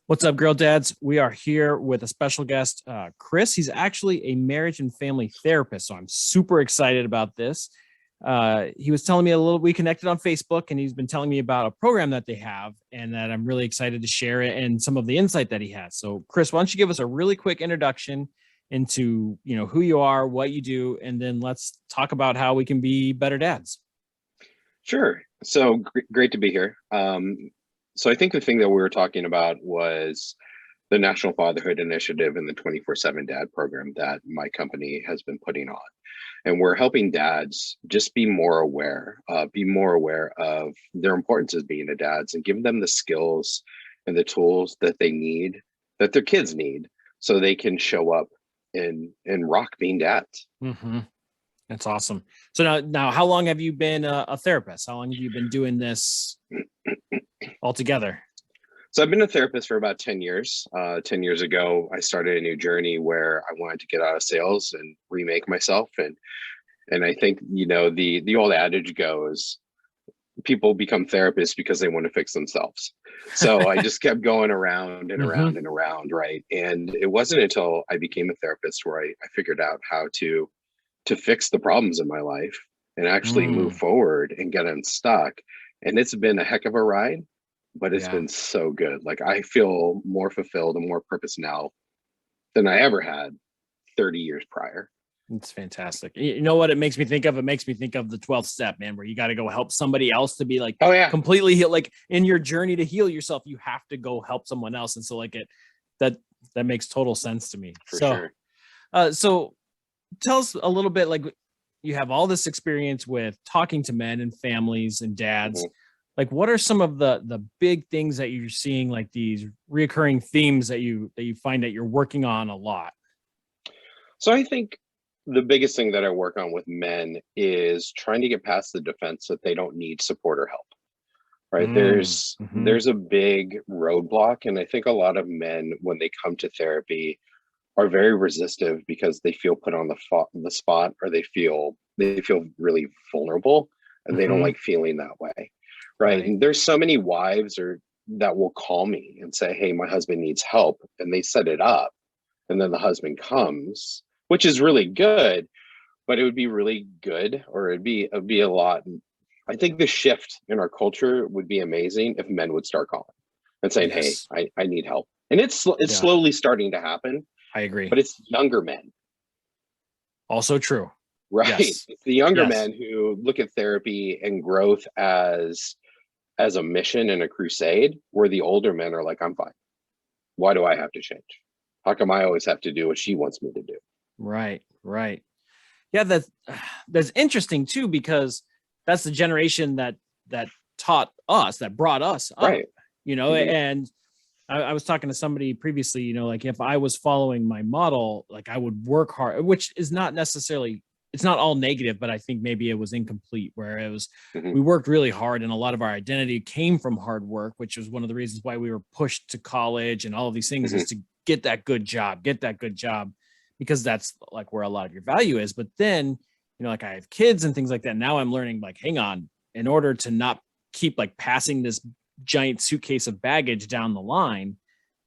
What's up, girl dads? We are here with a special guest, Chris. He's actually a marriage and family therapist, so I'm super excited about this. He was telling me we connected on Facebook, and he's been telling me about a program that they have, and that I'm really excited to share it and some of the insight that he has. So, Chris, why don't you give us a really quick introduction into who you are, what you do, and then let's talk about how we can be better dads. Sure. So great to be here. So I think the thing that we were talking about was the National Fatherhood Initiative and the 24/7 Dad program that my company has been putting on. And we're helping dads just be more aware of their importance as being a dads and give them the skills and the tools that they need, that their kids need, so they can show up and rock being dads. Mm-hmm. That's awesome. So now, how long have you been a therapist? How long have you been doing this altogether? So I've been a therapist for about 10 years. 10 years ago, I started a new journey where I wanted to get out of sales and remake myself. And I think, the old adage goes, people become therapists because they want to fix themselves. So I just kept going around and around and around, right? And it wasn't until I became a therapist where I figured out how to fix the problems in my life and actually move forward and get unstuck. And it's been a heck of a ride, but it's been so good. Like, I feel more fulfilled and more purpose now than I ever had 30 years prior. It's fantastic. You know what it makes me think of? It makes me think of the 12th step, man, where you got to go help somebody else to be like, oh yeah, completely heal. Like, in your journey to heal yourself, you have to go help someone else. And so that makes total sense to me. For sure. So tell us a little bit, like, you have all this experience with talking to men and families and dads. Like, what are some of the big things that you're seeing, like these reoccurring themes that you find that you're working on a lot? So I think the biggest thing that I work on with men is trying to get past the defense that they don't need support or help. Right. There's a big roadblock. And I think a lot of men, when they come to therapy, are very resistive because they feel put on the spot, or they feel really vulnerable, and they don't like feeling that way. Right. And there's so many wives that will call me and say, hey, my husband needs help, and they set it up, and then the husband comes, which is really good, but it would be really good, or it'd be a lot. I think the shift in our culture would be amazing if men would start calling and saying, Yes. hey, I need help. And it's slowly starting to happen. I agree. But it's younger men. Also true. Right. Yes. It's the younger men who look at therapy and growth as a mission and a crusade, where the older men are like, I'm fine. Why do I have to change? How come I always have to do what she wants me to do? Right. Yeah, that's interesting too, because that's the generation that taught us, that brought us up, right. And I was talking to somebody previously, like, if I was following my model, like, I would work hard, which is not necessarily, it's not all negative, but I think maybe it was incomplete, where it was, we worked really hard, and a lot of our identity came from hard work, which was one of the reasons why we were pushed to college and all of these things, is to get that good job, because that's like where a lot of your value is. But then, like, I have kids and things like that. Now I'm learning, like, hang on, in order to not keep like passing this giant suitcase of baggage down the line,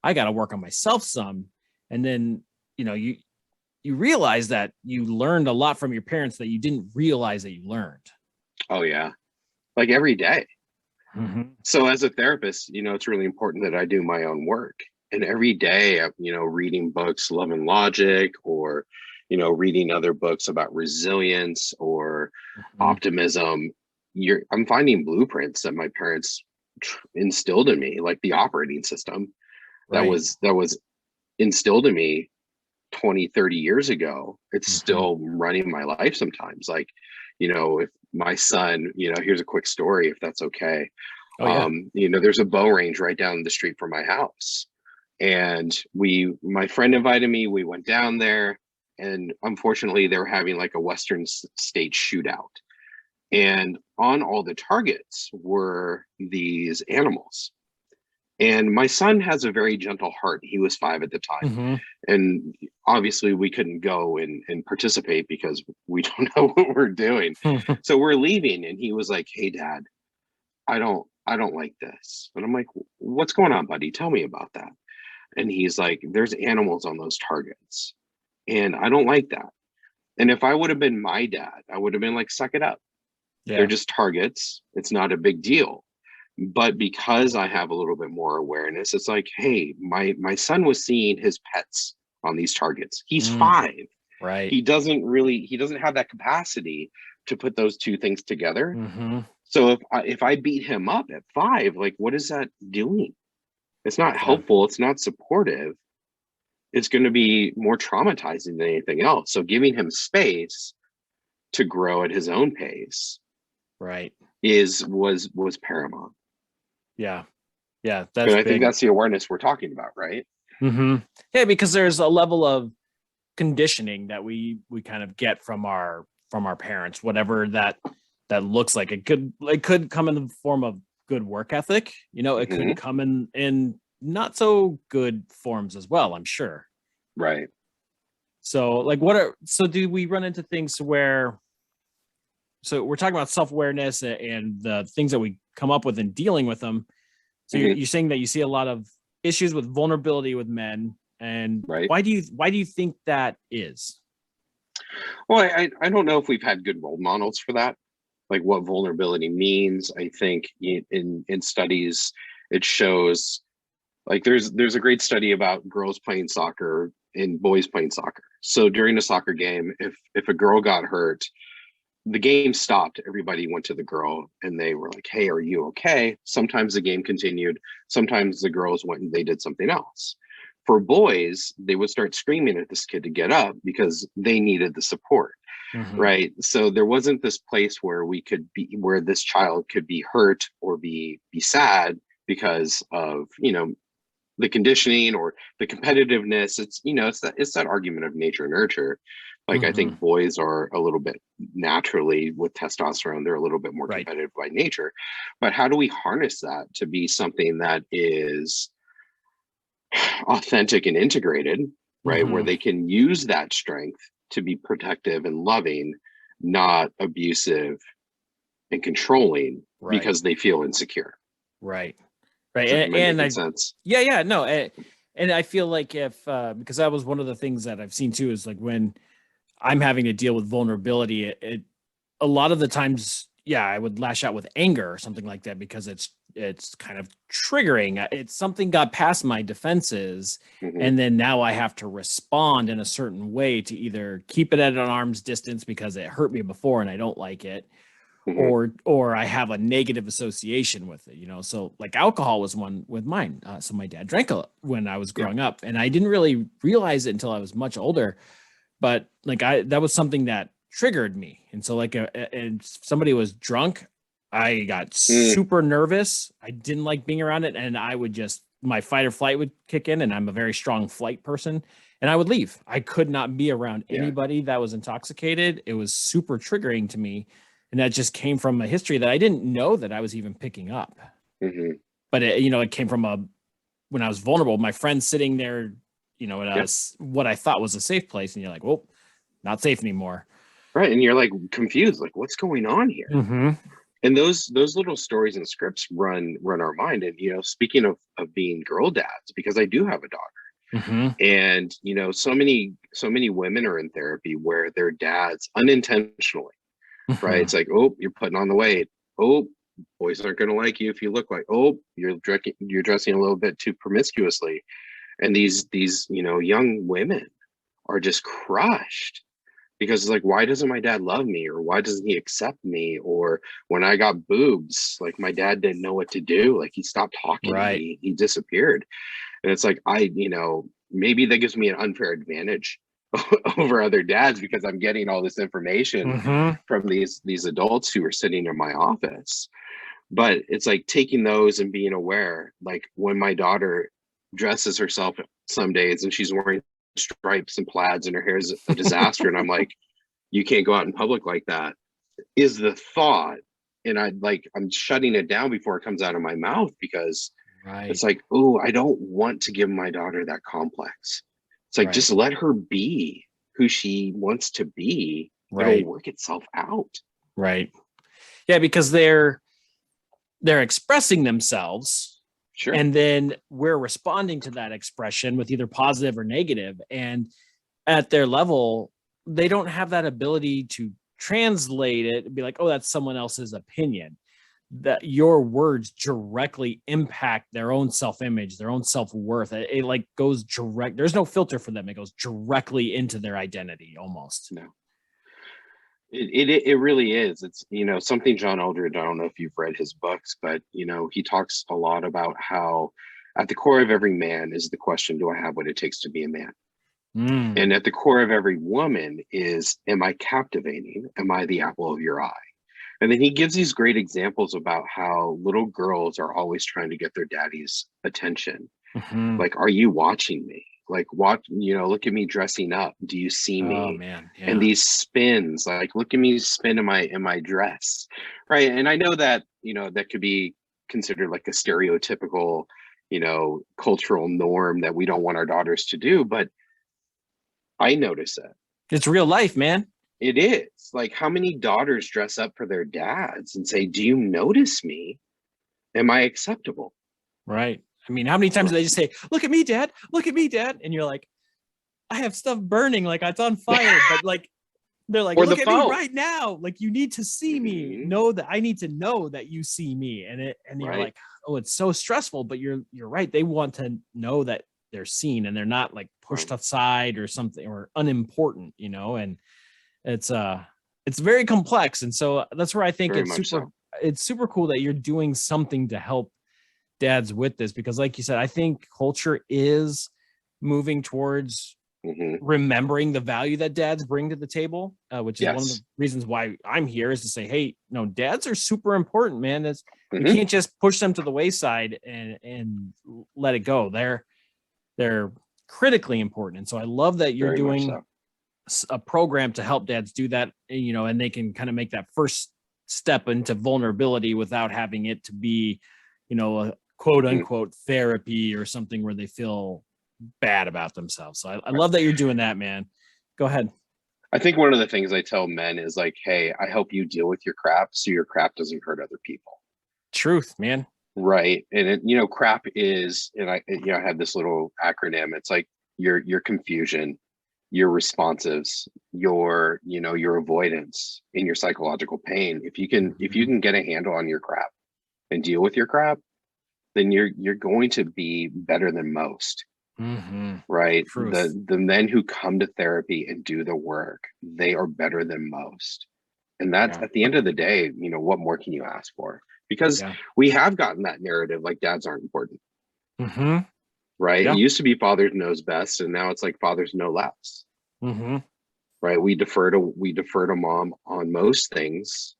I got to work on myself some. And then, you realize that you learned a lot from your parents that you didn't realize that you learned. Oh yeah. Like, every day. So as a therapist, it's really important that I do my own work. And every day, reading books, Love and Logic, or, reading other books about resilience or optimism, I'm finding blueprints that my parents instilled in me, like the operating system that was instilled in me 20, 30 years ago. It's still running my life sometimes. Like, if my son, here's a quick story, if that's okay. Oh, yeah. There's a bow range right down the street from my house. And my friend invited me, we went down there, and unfortunately they were having like a Western state shootout. And on all the targets were these animals. And my son has a very gentle heart. He was 5 at the time. And obviously we couldn't go and participate because we don't know what we're doing. So we're leaving, and he was like, hey, Dad, I don't like this. And I'm like, what's going on, buddy? Tell me about that. And he's like, there's animals on those targets. And I don't like that. And if I would have been my dad, I would have been like, suck it up. They're Yeah. just targets. It's not a big deal. But because I have a little bit more awareness, it's like, hey, my son was seeing his pets on these targets. He's 5. Right. He doesn't have that capacity to put those two things together. Mm-hmm. So if I beat him up at 5, like, what is that doing? It's not Yeah. helpful. It's not supportive. It's going to be more traumatizing than anything else. So giving him space to grow at his own pace Right. was paramount. Yeah. Yeah. That's And I big. think that's the awareness we're talking about, right? Mm-hmm. Yeah, because there's a level of conditioning that we kind of get from our parents, whatever that looks like. It could come in the form of good work ethic. You know, it Mm-hmm. could come in not so good forms as well, I'm sure. Right. So like so do we run into things where, so we're talking about self-awareness and the things that we come up with in dealing with them. So Mm-hmm. you're saying that you see a lot of issues with vulnerability with men, and Right. why do you think that is? Well, I don't know if we've had good role models for that, like what vulnerability means. I think in studies it shows, like there's a great study about girls playing soccer and boys playing soccer. So during a soccer game, if a girl got hurt, the game stopped. Everybody went to the girl and they were like, hey, are you okay? Sometimes the game continued. Sometimes the girls went and they did something else. For boys, they would start screaming at this kid to get up because they needed the support. Mm-hmm. Right. So there wasn't this place where where this child could be hurt or be sad because of, the conditioning or the competitiveness. It's that argument of nature nurture. Like, I Mm-hmm. think boys are a little bit naturally, with testosterone, they're a little bit more Right. competitive by nature. But how do we harness that to be something that is authentic and integrated, right? Mm-hmm. Where they can use that strength to be protective and loving, not abusive and controlling, Right. because they feel insecure. Right. Right. Am I And making sense? yeah, no. And I feel like if, because that was one of the things that I've seen too, is like when I'm having to deal with vulnerability, a lot of the times, yeah, I would lash out with anger or something like that because it's kind of triggering. It's something got past my defenses, Mm-hmm. and then now I have to respond in a certain way to either keep it at an arm's distance because it hurt me before and I don't like it, Mm-hmm. or I have a negative association with it. So like alcohol was one with mine. So my dad drank when I was Yeah. growing up, and I didn't really realize it until I was much older. But like that was something that triggered me. And so like, and somebody was drunk, I got super nervous. I didn't like being around it. And I would my fight or flight would kick in, and I'm a very strong flight person, and I would leave. I could not be around anybody that was intoxicated. It was super triggering to me. And that just came from a history that I didn't know that I was even picking up. Mm-hmm. But it came from when I was vulnerable, my friend sitting there, in what I thought was a safe place. And you're like, well, not safe anymore. Right. And you're like confused, like, what's going on here? Mm-hmm. And those little stories and scripts run our mind. And, speaking of being girl dads, because I do have a daughter. Mm-hmm. And, so many women are in therapy where their dads unintentionally, right? It's like, oh, you're putting on the weight. Oh, boys aren't going to like you if you look like, oh, you're dressing a little bit too promiscuously. And these young women are just crushed because it's like, why doesn't my dad love me? Or why doesn't he accept me? Or when I got boobs, like my dad didn't know what to do. Like he stopped talking. Right. And he disappeared. And it's like, maybe that gives me an unfair advantage over other dads because I'm getting all this information Mm-hmm. from these adults who are sitting in my office. But it's like taking those and being aware, like when my daughter dresses herself some days and she's wearing stripes and plaids and her hair is a disaster. And I'm like, you can't go out in public like that, is the thought. And I'm shutting it down before it comes out of my mouth because it's like, oh, I don't want to give my daughter that complex. It's like, just let her be who she wants to be. It'll work itself out. Right. Yeah, because they're expressing themselves Sure. And then we're responding to that expression with either positive or negative. And at their level, they don't have that ability to translate it and be like, oh, that's someone else's opinion. That your words directly impact their own self-image, their own self-worth. It like goes direct. There's no filter for them. It goes directly into their identity almost. No. It really is. It's, something John Eldredge, I don't know if you've read his books, but, he talks a lot about how at the core of every man is the question, do I have what it takes to be a man? And at the core of every woman is, am I captivating? Am I the apple of your eye? And then he gives these great examples about how little girls are always trying to get their daddy's attention. Mm-hmm. Like, are you watching me? Like, look at me dressing up. Do you see me? Oh man. Yeah. And these spins, like, look at me spin in my dress. Right. And I know that, that could be considered like a stereotypical, cultural norm that we don't want our daughters to do. But I notice it. It's real life, man. It is. Like, how many daughters dress up for their dads and say, do you notice me? Am I acceptable? Right. I mean, how many times do they just say, look at me, dad, look at me, dad? And you're like, I have stuff burning, like it's on fire, but like, they're like, look at me right now. Like, you need to see me. Know that I need to know that you see me. And you're like, oh, it's so stressful, but you're right. They want to know that they're seen and they're not like pushed aside or something or unimportant, and it's very complex. And so that's where I think it's super cool that you're doing something to help dads with this, because like you said, I think culture is moving towards remembering the value that dads bring to the table, which is one of the reasons why I'm here, is to say, hey, no, dads are super important, man. You can't just push them to the wayside and let it go. They're critically important. And so I love that you're doing a program to help dads do that, and they can kind of make that first step into vulnerability without having it to be, a quote unquote therapy or something where they feel bad about themselves. So I love that you're doing that, man. Go ahead. I think one of the things I tell men is like, hey, I help you deal with your crap so your crap doesn't hurt other people. Truth, man. Right. And crap is, and I had this little acronym. It's like your confusion, your responsives, your avoidance, and your psychological pain. If you can get a handle on your crap and deal with your crap, then you're going to be better than most. Right. The men who come to therapy and do the work, they are better than most. And that's at the end of the day, what more can you ask for? Because we have gotten that narrative like dads aren't important. Right. It used to be fathers knows best, and now it's like fathers know less. Right. We defer to mom on most things.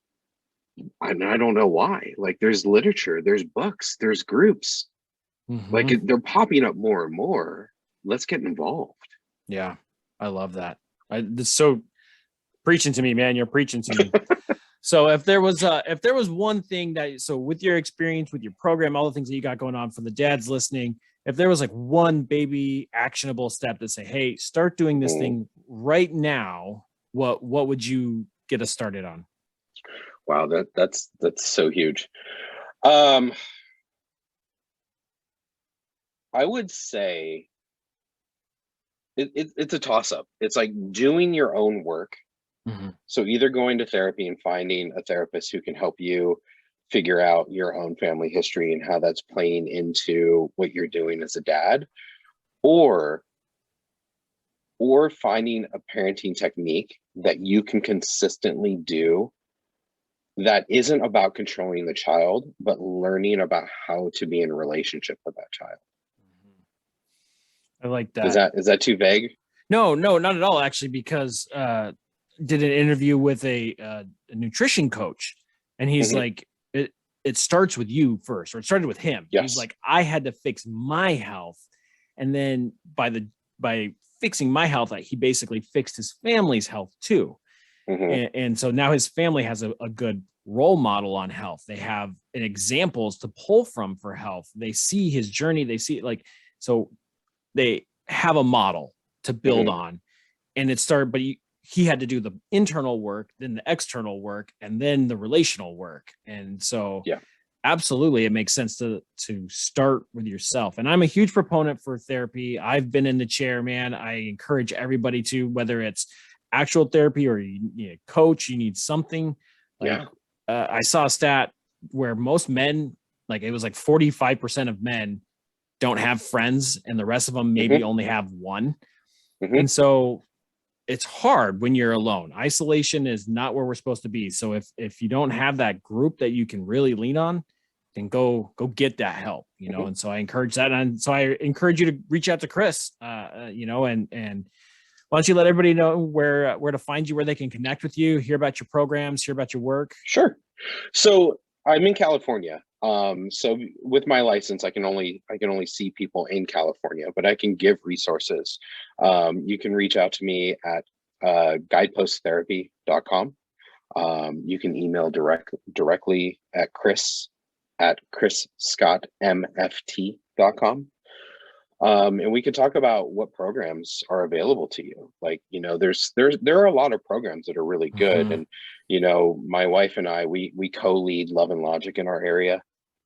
And I don't know why. Like, there's literature, there's books, there's groups. Like, they're popping up more and more. Let's get involved. Yeah, I love that. This so preaching to me, man. You're preaching to me. So if there was one thing so with your experience, with your program, all the things that you got going on for the dads listening, if there was like one baby actionable step to say, hey, start doing this thing right now, what would you get us started on? Wow, that's so huge. I would say it's a toss-up. It's like doing your own work. So either going to therapy and finding a therapist who can help you figure out your own family history and how that's playing into what you're doing as a dad, or finding a parenting technique that you can consistently do that isn't about controlling the child, but learning about how to be in a relationship with that child. I like that. Is that too vague? No, not at all, actually, because did an interview with a nutrition coach, and he's like, it starts with you first, or it started with him. He's like, I had to fix my health, and then by fixing my health, he basically fixed his family's health too. And so now his family has a good role model on health. They have examples to pull from for health. They see his journey. They see so they have a model to build on, and it started, but he had to do the internal work, then the external work, and then the relational work. And so absolutely, it makes sense to start with yourself. And I'm a huge proponent for therapy. I've been in the chair, man. I encourage everybody to, whether it's actual therapy or you need a coach, you need something. Like Yeah. I saw a stat where most men, like it was like 45% of men don't have friends, and the rest of them maybe Hmm. only have one. Hmm. And so it's hard when you're alone. Isolation is not where we're supposed to be. So if you don't have that group that you can really lean on, then go get that help, you know. Hmm. And so I encourage that, and so I encourage you to reach out to Chris, you know, and why don't you let everybody know where to find you, where they can connect with you, hear about your programs, hear about your work. Sure. So I'm in California. So with my license, I can only see people in California, but I can give resources. You can reach out to me at guideposttherapy.com. You can email directly at chris@chrisscottmft.com. And we could talk about what programs are available to you. Like, there are a lot of programs that are really good. Mm-hmm. And, my wife and I, we co-lead Love and Logic in our area.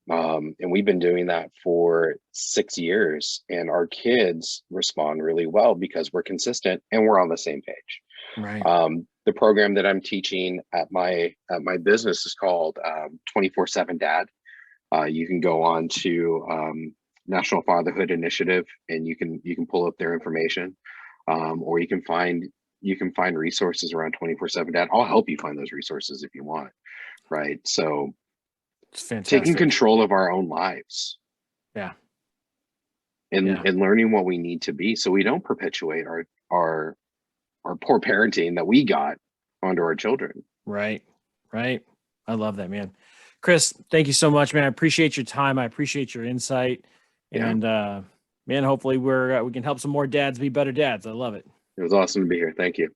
And we've been doing that for 6 years, and our kids respond really well because we're consistent and we're on the same page. Right. The program that I'm teaching at my business is called 24/7 Dad. You can go on to National Fatherhood Initiative, and you can pull up their information, or you can find resources around 24/7 Dad. I'll help you find those resources if you want, right? So It's taking fantastic. control of our own lives, Yeah. and Yeah. and learning what we need to be, so we don't perpetuate our poor parenting that we got onto our children. Right. Right. I love that, man. Chris, thank you so much, man. I appreciate your time. I appreciate your insight. Yeah, And man, hopefully we can help some more dads be better dads. I love it. it was awesome to be here. Thank you.